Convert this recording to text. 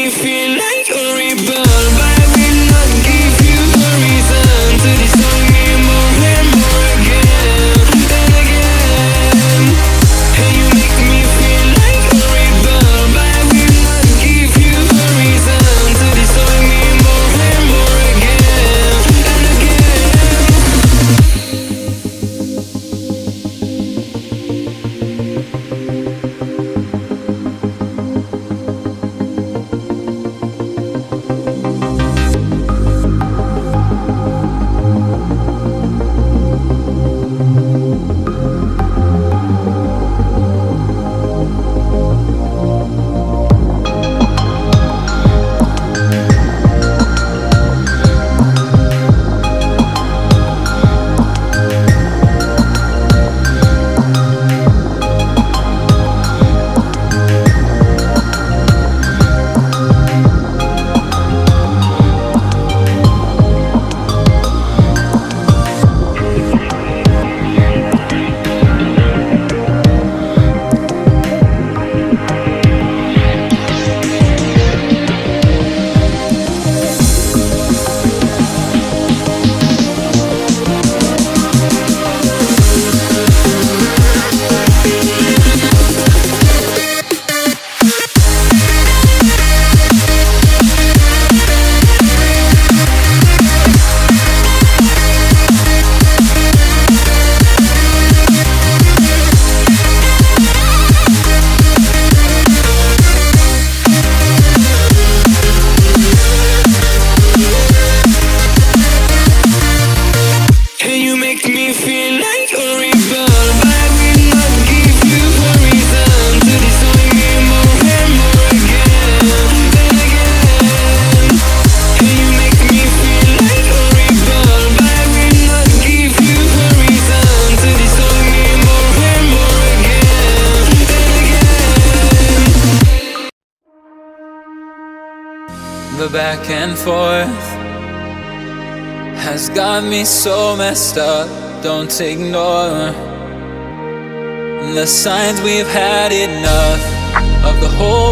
me feel like a rebel, but I will not give you a reason to destroy me more and more again and again. Hey, you make me feel like a rebel, but I will not give you a reason to destroy me more and more again and The back and forth has got me so messed up. Don't ignore the signs. We've had enough of the whole